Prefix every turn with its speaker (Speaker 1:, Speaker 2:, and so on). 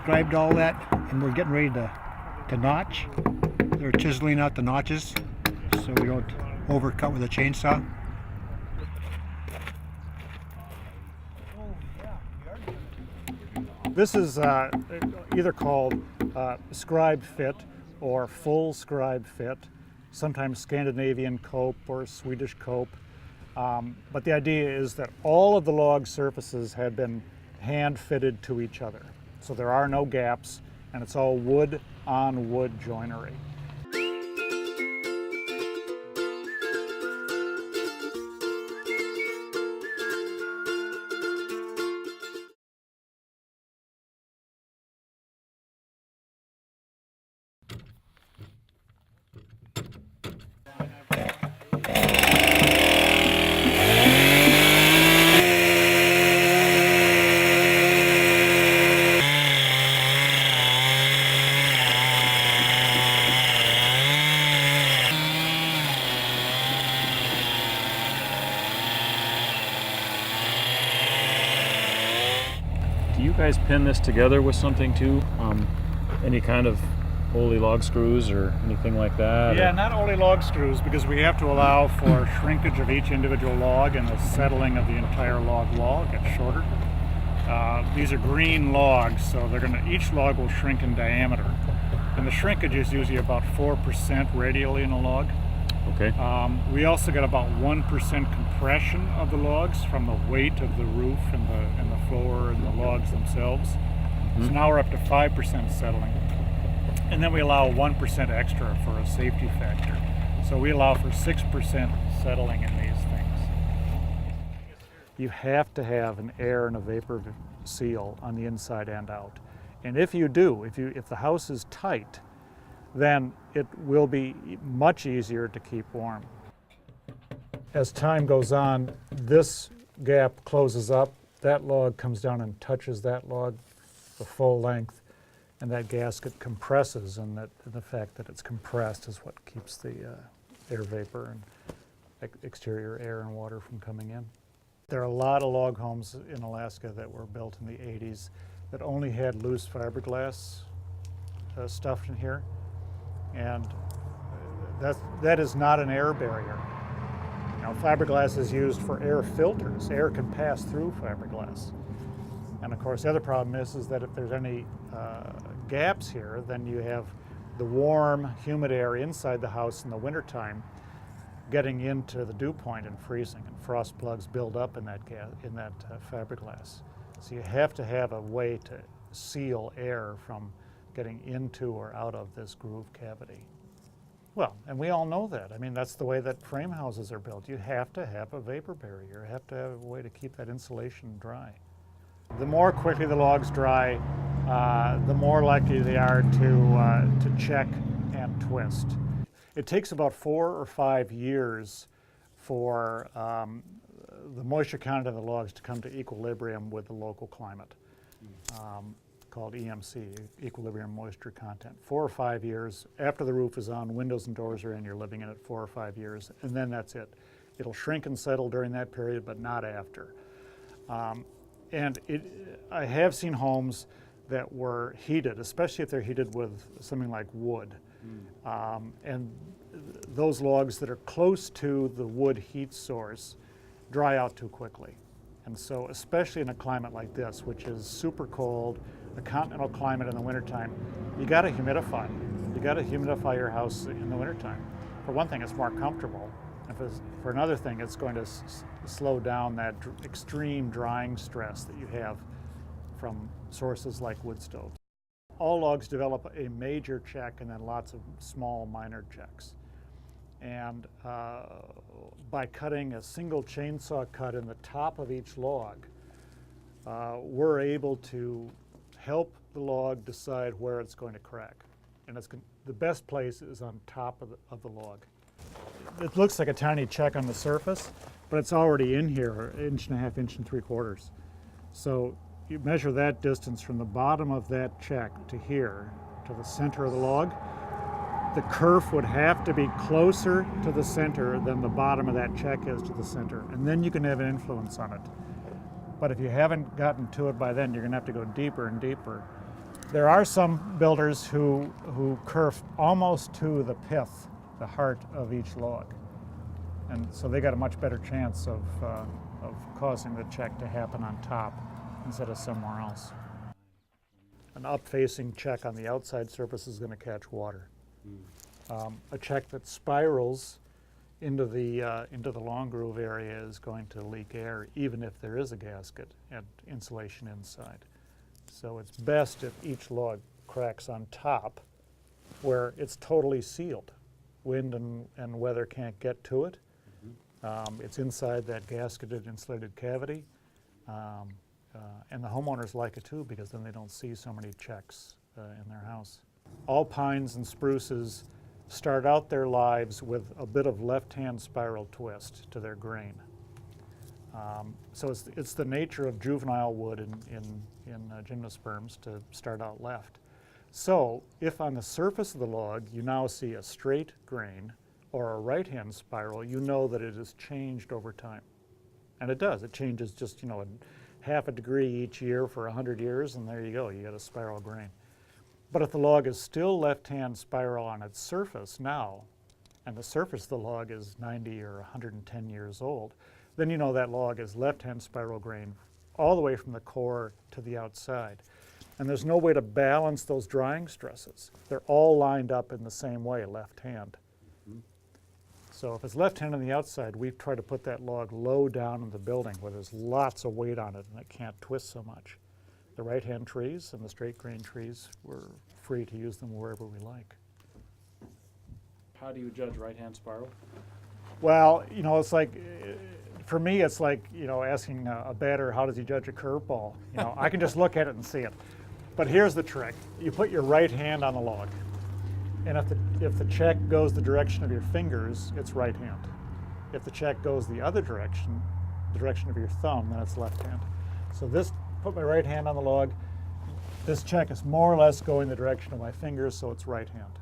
Speaker 1: scribed all that, and we're getting ready to notch. They're chiseling out the notches so we don't overcut with a chainsaw.
Speaker 2: This is either called scribe fit or full scribe fit, sometimes Scandinavian cope or Swedish cope. But the idea is that all of the log surfaces have been hand fitted to each other. So there are no gaps, and it's all wood on wood joinery.
Speaker 3: Do you guys pin this together with something too? Any kind of Ollie log screws or anything like that?
Speaker 2: Yeah, not only log screws, because we have to allow for shrinkage of each individual log, and the settling of the entire log wall gets shorter. These are green logs, so each log will shrink in diameter. And the shrinkage is usually about 4% radially in a log.
Speaker 3: Okay.
Speaker 2: We also get about 1% compression of the logs from the weight of the roof and the floor and the logs themselves. So now we're up to 5% settling. And then we allow 1% extra for a safety factor. So we allow for 6% settling in these things. You have to have an air and a vapor seal on the inside and out. And if you do, if the house is tight, then it will be much easier to keep warm. As time goes on, this gap closes up, that log comes down and touches that log the full length, and that gasket compresses, and the fact that it's compressed is what keeps the air vapor and exterior air and water from coming in. There are a lot of log homes in Alaska that were built in the 80s that only had loose fiberglass stuffed in here. And that is not an air barrier. Now, fiberglass is used for air filters. Air can pass through fiberglass. And of course, the other problem is that if there's any gaps here, then you have the warm, humid air inside the house in the wintertime getting into the dew point and freezing, and frost plugs build up in that fiberglass. So you have to have a way to seal air from getting into or out of this groove cavity. Well, and we all know that. I mean, that's the way that frame houses are built. You have to have a vapor barrier. You have to have a way to keep that insulation dry. The more quickly the logs dry, the more likely they are to check and twist. It takes about 4 or 5 years for the moisture content of the logs to come to equilibrium with the local climate. Called EMC, Equilibrium Moisture Content. 4 or 5 years after the roof is on, windows and doors are in, you're living in it 4 or 5 years, and then that's it. It'll shrink and settle during that period, but not after. I have seen homes that were heated, especially if they're heated with something like wood. And those logs that are close to the wood heat source dry out too quickly. And so, especially in a climate like this, which is super cold, a continental climate in the wintertime, you got to humidify. You got to humidify your house in the wintertime. For one thing, it's more comfortable. And for another thing, it's going to slow down that extreme drying stress that you have from sources like wood stoves. All logs develop a major check and then lots of small minor checks. And by cutting a single chainsaw cut in the top of each log, we're able to help the log decide where it's going to crack. And the best place is on top of the log. It looks like a tiny check on the surface, but it's already in here, 1.5 inches, 1 3/4. So you measure that distance from the bottom of that check to here, to the center of the log. The kerf would have to be closer to the center than the bottom of that check is to the center, and then you can have an influence on it. But if you haven't gotten to it by then, you're going to have to go deeper and deeper. There are some builders who kerf almost to the pith, the heart of each log. And so they got a much better chance of causing the check to happen on top instead of somewhere else. An up-facing check on the outside surface is going to catch water. A check that spirals into the long groove area is going to leak air, even if there is a gasket and insulation inside. So it's best if each log cracks on top where it's totally sealed. Wind and weather can't get to it. It's inside that gasketed insulated cavity. And the homeowners like it too, because then they don't see so many checks in their house. All pines and spruces start out their lives with a bit of left-hand spiral twist to their grain. So it's the nature of juvenile wood in gymnosperms to start out left. So if on the surface of the log you now see a straight grain or a right-hand spiral, you know that it has changed over time. And it does. It changes just, a half a degree each year for 100 years, and there you go. You get a spiral grain. But if the log is still left-hand spiral on its surface now, and the surface of the log is 90 or 110 years old, then you know that log is left-hand spiral grain all the way from the core to the outside. And there's no way to balance those drying stresses. They're all lined up in the same way, left-hand. So if it's left-hand on the outside, we try to put that log low down in the building where there's lots of weight on it and it can't twist so much. The right-hand trees and the straight grain trees, we're free to use them wherever we like.
Speaker 3: How do you judge right-hand spiral?
Speaker 2: Well, it's like, for me, it's like, asking a batter, how does he judge a curveball? I can just look at it and see it. But here's the trick. You put your right hand on the log. And if the check goes the direction of your fingers, it's right hand. If the check goes the other direction, the direction of your thumb, then it's left hand. So put my right hand on the log. This check is more or less going the direction of my fingers, so it's right hand.